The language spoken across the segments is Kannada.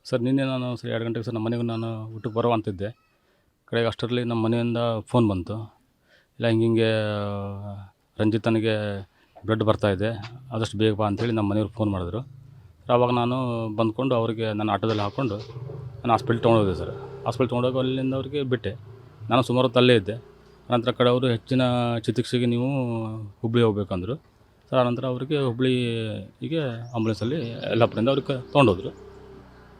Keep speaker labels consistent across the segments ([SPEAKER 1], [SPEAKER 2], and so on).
[SPEAKER 1] ಸರ್ ನಿನ್ನೆ ನಾನು ಸರ್ 2 ಗಂಟೆಗೆ ಸರ್ ನಮ್ಮ ಮನೆಗೆ ನಾನು ಊಟಕ್ಕೆ ಬರುವ ಅಂತಿದ್ದೆ. ಕಡೆಗೆ ಅಷ್ಟರಲ್ಲಿ ನಮ್ಮ ಮನೆಯಿಂದ ಫೋನ್ ಬಂತು. ಇಲ್ಲ ಹಿಂಗಿಂಗೆ ರಂಜಿತನಿಗೆ ಬ್ಲಡ್ ಬರ್ತಾಯಿದೆ, ಆದಷ್ಟು ಬೇಗ ಬಾ ಅಂತೇಳಿ ನಮ್ಮ ಮನೆಯವ್ರು ಫೋನ್ ಮಾಡಿದ್ರು. ಆವಾಗ ನಾನು ಬಂದ್ಕೊಂಡು ಅವರಿಗೆ ನಾನು ಆಟೋದಲ್ಲಿ ಹಾಕ್ಕೊಂಡು ನಾನು ಹಾಸ್ಪಿಟ್ಲ್ ತೊಗೊಂಡೋದೆ ಸರ್. ಹಾಸ್ಪಿಟ್ಲ್ ತೊಗೊಂಡೋಗಿ ಅಲ್ಲಿಂದ ಅವ್ರಿಗೆ ಬಿಟ್ಟೆ. ನಾನು ಸುಮಾರು ಹೊತ್ತು ಅಲ್ಲೇ ಇದ್ದೆ. ನಂತರ ಕಡೆ ಅವರು ಹೆಚ್ಚಿನ ಚಿಕಿತ್ಸೆಗೆ ನೀವು ಹುಬ್ಳಿ ಹೋಗ್ಬೇಕಂದ್ರು ಸರ್. ಆನಂತರ ಅವರಿಗೆ ಹುಬ್ಳಿಗೆ ಆಂಬುಲೆನ್ಸಲ್ಲಿ ಯಲ್ಲಾಪುರದಿಂದ ಅವ್ರಿಗೆ ತೊಗೊಂಡೋದ್ರು.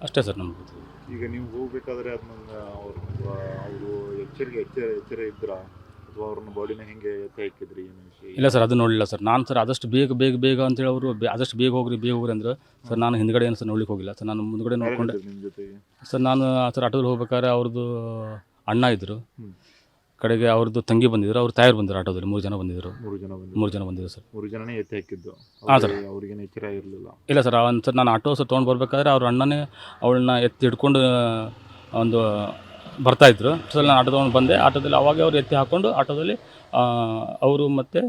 [SPEAKER 1] ಅಷ್ಟೇ ಸರ್ ನಮ್ಗೆ ಗೊತ್ತಿದೆ.
[SPEAKER 2] ಈಗ ನೀವು ಹೋಗ್ಬೇಕಾದ್ರೆ ಅದನ್ನ ಅವರು ಎಚ್ಚರ ಇದ್ರ ಅಥವಾ ಅವ್ರನ್ನ ಬಾಡಿನ ಹೆಂಗೆ ಎತ್ತಿ ಹಾಕಿದ್ರಿ ಏನು ವಿಷಯ?
[SPEAKER 1] ಇಲ್ಲ ಸರ್, ಅದು ನೋಡಲಿಲ್ಲ ಸರ್. ನಾನು ಸರ್ ಆದಷ್ಟು ಬೇಗ ಅಂತೇಳಿ ಅವರು ಆದಷ್ಟು ಬೇಗ ಹೋಗ್ರಿ ಅಂದ್ರೆ ಸರ್. ನಾನು ಹಿಂದ್ಗಡೆ ಏನು ಸರ್ ನೋಡ್ಲಿಕ್ಕೆ ಹೋಗಿಲ್ಲ ಸರ್. ನಾನು ಮುಂದ್ಗಡೆ ನೋಡ್ಕೊಂಡೆ
[SPEAKER 2] ನಿಮ್ಮ ಜೊತೆಗೆ
[SPEAKER 1] ಸರ್. ನಾನು ಸರ್ ಆಟೋದಲ್ಲಿ ಹೋಗ್ಬೇಕಾದ್ರೆ ಅವ್ರದ್ದು ಅಣ್ಣ ಇದ್ದರು, ಕಡೆಗೆ ಅವ್ರದ್ದು ತಂಗಿ ಬಂದಿದ್ರು, ಅವ್ರ ತಾಯರು ಬಂದಿದ್ರು. ಆಟೋದಲ್ಲಿ 3 ಜನ ಬಂದಿದ್ದರು.
[SPEAKER 2] 3 ಜನ
[SPEAKER 1] ಬಂದಿದ್ರು ಸರ್.
[SPEAKER 2] 3 ಜನನೇ ಎತ್ತಿ ಹಾಕಿದ್ದು?
[SPEAKER 1] ಹಾಂ ಸರ್.
[SPEAKER 2] ಅವ್ರಿಗೇನು ಎಚ್ಚರ ಇರಲಿಲ್ಲ?
[SPEAKER 1] ಇಲ್ಲ ಸರ್, ಒಂದು ಸರ್ ನಾನು ಆಟೋ ಸರ್ ತೊಗೊಂಡು ಬರ್ಬೇಕಾದ್ರೆ ಅವ್ರ ಅಣ್ಣನೇ ಅವಳನ್ನ ಎತ್ತಿ ಹಿಡ್ಕೊಂಡು ಒಂದು ಬರ್ತಾಯಿದ್ರು ಸರ್. ನಾನು ಆಟೋ ತೊಗೊಂಡು ಬಂದೆ. ಆಟೋದಲ್ಲಿ ಅವಾಗ ಅವ್ರು ಎತ್ತಿ ಹಾಕ್ಕೊಂಡು ಆಟೋದಲ್ಲಿ ಅವರು ಮತ್ತು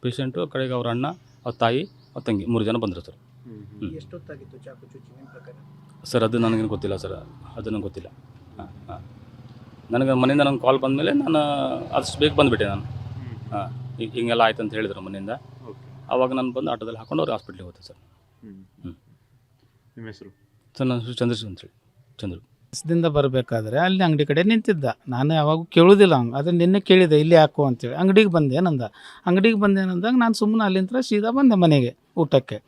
[SPEAKER 1] ಪೇಷೆಂಟು, ಕಡೆಗೆ ಅವ್ರ ಅಣ್ಣ, ಅವ್ರ ತಾಯಿ, ಅವ್ರ ತಂಗಿ 3 ಜನ ಬಂದರು ಸರ್.
[SPEAKER 3] ಎಷ್ಟೊತ್ತಾಗಿತ್ತು ಚಾಕು ಚುಚ್ಚಿ ನಿಮ್ಮ ಪ್ರಕಾರ?
[SPEAKER 1] ಸರ್ ಅದು ನನಗೇನು ಗೊತ್ತಿಲ್ಲ ಸರ್, ಅದು ನನಗೆ ಗೊತ್ತಿಲ್ಲ. ಹಾಂ, ನನಗೆ ಮನೆಯಿಂದ ನನಗೆ ಕಾಲ್ ಬಂದಮೇಲೆ ನಾನು ಆದಷ್ಟು ಬೇಗ ಬಂದುಬಿಟ್ಟೆ ನಾನು. ಹಾಂ, ಹಿಂಗೆಲ್ಲ ಆಯ್ತು ಅಂತ ಹೇಳಿದ್ರು ಮನೆಯಿಂದ. ಆವಾಗ ನಾನು ಬಂದು ಆಟೋದಲ್ಲಿ ಹಾಕ್ಕೊಂಡು ಅವ್ರು ಹಾಸ್ಪಿಟ್ಲಿಗೆ ಹೋದೆ ಸರ್.
[SPEAKER 2] ನಿಮ್ಮ ಹೆಸರು?
[SPEAKER 1] ಸರ್ ನನ್ನ ಹೆಸರು ಚಂದ್ರಶೇಖರ್ ಅಂತೇಳಿ. ಚಂದ್ರು.
[SPEAKER 3] ದಿಂದ ಬರಬೇಕಾದ್ರೆ ಅಲ್ಲಿ ಅಂಗಡಿ ಕಡೆ ನಿಂತಿದ್ದ. ನಾನು ಯಾವಾಗ ಕೇಳೋದಿಲ್ಲ ಹಂಗೆ. ಆದರೆ ನಿನ್ನೆ ಕೇಳಿದೆ ಇಲ್ಲಿ ಹಾಕು ಅಂತೇಳಿ. ಅಂಗಡಿಗೆ ಬಂದೇನಂದ. ಅಂಗಡಿಗೆ ಬಂದೇನಂದಾಗ ನಾನು ಸುಮ್ಮನೆ ಅಲ್ಲಿಂದ ಸೀದಾ ಬಂದೆ ಮನೆಗೆ ಊಟಕ್ಕೆ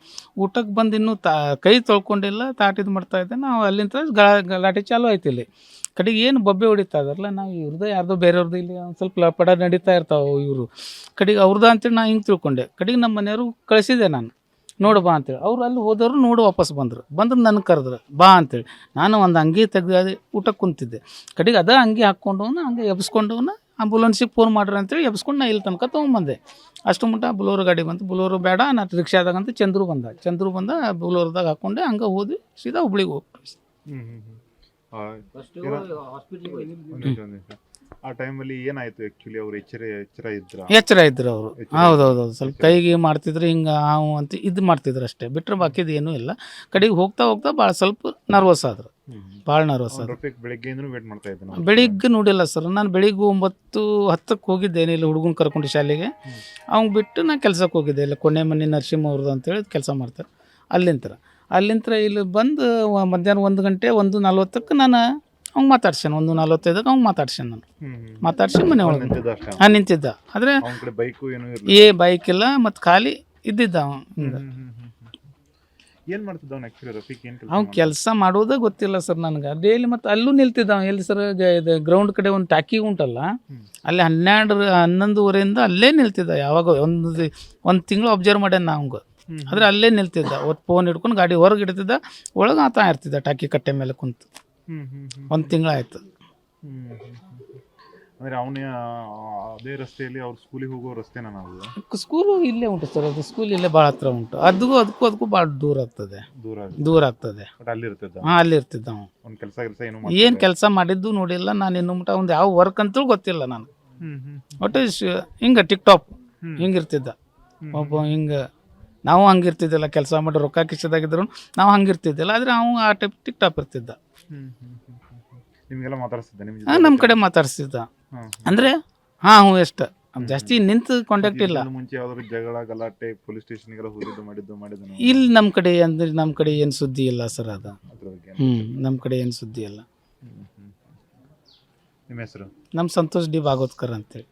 [SPEAKER 3] ಬಂದು ಇನ್ನೂ ಕೈ ತೊಳ್ಕೊಂಡಿಲ್ಲ, ತಾಟಿದು ಮಾಡ್ತಾಯಿದ್ದೆ. ನಾವು ಅಲ್ಲಿಂದ ಗಲಾಟೆ ಚಾಲು ಆಯ್ತು. ಇಲ್ಲಿ ಕಡೆಗೆ ಏನು ಬೊಬ್ಬೆ ಹೊಡಿತಾ ಇದಾರಲ್ಲ, ನಾವು ಇವ್ರದ್ದು ಯಾರ್ದೋ ಬೇರೆಯವ್ರದ್ದು ಇಲ್ಲಿ ಒಂದು ಸ್ವಲ್ಪ ಪಡ ನಡೀತಾ ಇರ್ತಾವೆ ಇವರು. ಕಡೆಗೆ ಅವ್ರದ್ದು ಅಂತೇಳಿ ನಾನು ಹಿಂಗೆ ತಿಳ್ಕೊಂಡೆ. ಕಡೆಗೆ ನಮ್ಮ ಮನೆಯವರು ಕಳಿಸಿದೆ ನಾನು, ನೋಡು ಬಾ ಅಂತೇಳಿ. ಅವ್ರು ಅಲ್ಲಿ ಹೋದವರು ನೋಡಿ ವಾಪಸ್ ಬಂದರು ನನಗೆ ಕರೆದ್ರು ಬಾ ಅಂತೇಳಿ. ನಾನು ಒಂದು ಅಂಗಿ ತೆಗೆದು ಅದು ಊಟಕ್ಕೆ ಕುಂತಿದ್ದೆ. ಕಡೆಗೆ ಅದ ಅಂಗಿ ಹಾಕ್ಕೊಂಡವನ್ನ ಹಂಗೆ ಎಬ್ಸ್ಕೊಂಡವನ್ನ ಆಂಬುಲೆನ್ಸಿಗೆ ಫೋನ್ ಮಾಡ್ರಿ ಅಂತೇಳಿ ಎಬ್ಸ್ಕೊಂಡು ನಾ ಇಲ್ಲಿ ತನಕ ತೊಗೊಂಬಂದೆ. ಅಷ್ಟು ಮುಟ್ಟ ಬುಲೋರು ಗಾಡಿ ಬಂತು. ಬುಲೋರು ಬೇಡ, ನಾನು ರಿಕ್ಷಾದಾಗಂತ ಚಂದ್ರು ಬಂದ ಬುಲೋರ್ದಾಗ ಹಾಕ್ಕೊಂಡೆ. ಹಂಗೆ ಹೋದ್ವಿ ಸೀದಾ ಹುಬ್ಳಿಗೆ ಹೋಗಿ.
[SPEAKER 2] ಆ ಟೈಮಲ್ಲಿ ಏನಾಯ್ತು ಆ್ಯಕ್ಚುಲಿ? ಅವ್ರು
[SPEAKER 3] ಎಚ್ಚರ ಇದ್ರು ಅವರು. ಹೌದೌದು, ಸ್ವಲ್ಪ ಕೈಗೆ ಮಾಡ್ತಿದ್ರು ಹಿಂಗೆ ಹಾವು ಅಂತ ಇದು ಮಾಡ್ತಿದ್ರು ಅಷ್ಟೇ, ಬಿಟ್ಟರೆ ಬಾಕಿದು ಏನೂ ಇಲ್ಲ. ಕಡೆಗೆ ಹೋಗ್ತಾ ಭಾಳ ಸ್ವಲ್ಪ ನರ್ವಸ್ ಆದರು, ಭಾಳ ನರ್ವಸ್ ಆದರು. ಬೆಳಿಗ್ಗೆ ನೋಡಿಲ್ಲ ಸರ್. ನಾನು ಬೆಳಿಗ್ಗೆ 9:10 ಹೋಗಿದ್ದೇನೆ ಇಲ್ಲಿ ಹುಡುಗನ ಕರ್ಕೊಂಡು ಶಾಲೆಗೆ. ಅವ್ನು ಬಿಟ್ಟು ನಾನು ಕೆಲ್ಸಕ್ಕೆ ಹೋಗಿದ್ದೆ. ಇಲ್ಲಿ ಕೊನೆ ಮನೆ ನರಸಿಂಹ ಅವ್ರದ್ದು ಅಂತೇಳಿ ಕೆಲಸ ಮಾಡ್ತಾರೆ. ಅಲ್ಲಿಂದ ಇಲ್ಲಿ ಬಂದು ಮಧ್ಯಾಹ್ನ 1 ಗಂಟೆ 1:40 ನಾನು ಅವ್ನು ಮಾತಾಡ್ಸ್ಯಾನ. 1:45 ಅವ್ನು ಮಾತಾಡ್ಸ್ಯಾನ. ನಾನು ಮಾತಾಡ್ಸಿ ಮನೆ ಒಳಗೆ ನಿಂತಿದ್ದ. ಆದರೆ ಬೈಕ್ ಇಲ್ಲ, ಮತ್ತು ಖಾಲಿ ಇದ್ದಿದ್ದ. ಅವ್ನು ಕೆಲಸ ಮಾಡೋದೇ ಗೊತ್ತಿಲ್ಲ ಸರ್ ನನಗೆ. ಡೈಲಿ ಮತ್ತು ಅಲ್ಲೂ ನಿಲ್ತಿದ್ದ. ಎಲ್ಲಿ ಸರ್ ಇದು ಗ್ರೌಂಡ್ ಕಡೆ ಒಂದು ಟಾಕಿ ಉಂಟಲ್ಲ, ಅಲ್ಲಿ 11:30 ಅಲ್ಲೇ ನಿಲ್ತಿದ್ದ. ಯಾವಾಗ ಒಂದು ತಿಂಗಳು ಅಬ್ಸರ್ವ್ ಮಾಡ್ಯಾನ ನಾ ಅವಂಗೆ. ಆದರೆ ಅಲ್ಲೇ ನಿಲ್ತಿದ್ದ. ಫೋನ್ ಹಿಡ್ಕೊಂಡು ಗಾಡಿ ಹೊರಗೆ ಇಡ್ತಿದ್ದ, ಒಳಗೆ ಆತ ಇರ್ತಿದ್ದ ಟಾಕಿ ಕಟ್ಟೆ ಮೇಲೆ ಕುಂತು. 1 ತಿಂಗಳಾಯ್ತು.
[SPEAKER 2] ಅಂದರೆ ಅವನೇ ಅದೇ ರಸ್ತೆಯಲ್ಲಿ ಅವ್ರ ಸ್ಕೂಲಿಗೆ ಹೋಗೋ ರಸ್ತೆನ? ನಾವು
[SPEAKER 3] ಸ್ಕೂಲು ಇಲ್ಲೇ ಉಂಟು ಸರ್. ಅದು ಸ್ಕೂಲ್ ಇಲ್ಲೇ ಭಾಳ ಹತ್ರ ಉಂಟು. ಅದಕ್ಕೂ ಭಾಳ ದೂರ ಆಗ್ತದೆ. ಅಲ್ಲಿ ಇರ್ತಿದ್ದ ಅವನು. ಏನು ಕೆಲಸ ಮಾಡಿದ್ದು ನೋಡಿಲ್ಲ ನಾನು. ಇನ್ನು ಮುಟ್ಟ ಒಂದು ಯಾವ ವರ್ಕ್ ಅಂತೂ ಗೊತ್ತಿಲ್ಲ ನಾನು. ಒಟ್ಟು ಹಿಂಗೆ ಟಿಕ್ಟಾಪ್ ಹಿಂಗಿರ್ತಿದ್ದ ಒಬ್ಬ. ಹಿಂಗೆ ನಾವು ಹಂಗಿರ್ತಿದ್ದಿಲ್ಲ. ಕೆಲಸ ಮಾಡಿ ರೊಕ್ಕ ಕಿಸದಾಗಿದ್ರು ನಾವು ಹಂಗಿರ್ತಿದ್ದಿಲ್ಲ. ಆದರೆ ಅವನು ಆ ಟೈಪ್ ಟಿಕ್ಟಾಪ್ ಇರ್ತಿದ್ದ. ನಮ್ಮ ಕಡೆ ಮಾತಾಡ್ಸ್ತಿದ್ದ. ಅಂದರೆ ಹ್ಞೂ ಎಷ್ಟು ಜಾಸ್ತಿ ನಿಂತು ಕಾಂಟ್ಯಾಕ್ಟ್ ಇಲ್ಲ. ಇಲ್ಲಿ ನಮ್ಮ ಕಡೆ ಏನು ಸುದ್ದಿ ಇಲ್ಲ ಸರ್. ಅದು ನಮ್ಮ ಕಡೆ ಏನು ಸುದ್ದಿ ಇಲ್ಲ.
[SPEAKER 2] ನಿಮ್ಮ ಹೆಸರು?
[SPEAKER 3] ನಮ್ಮ ಸಂತೋಷ್ ಡಿ ಭಾಗವತ್ಕರ್ ಅಂತೇಳಿ.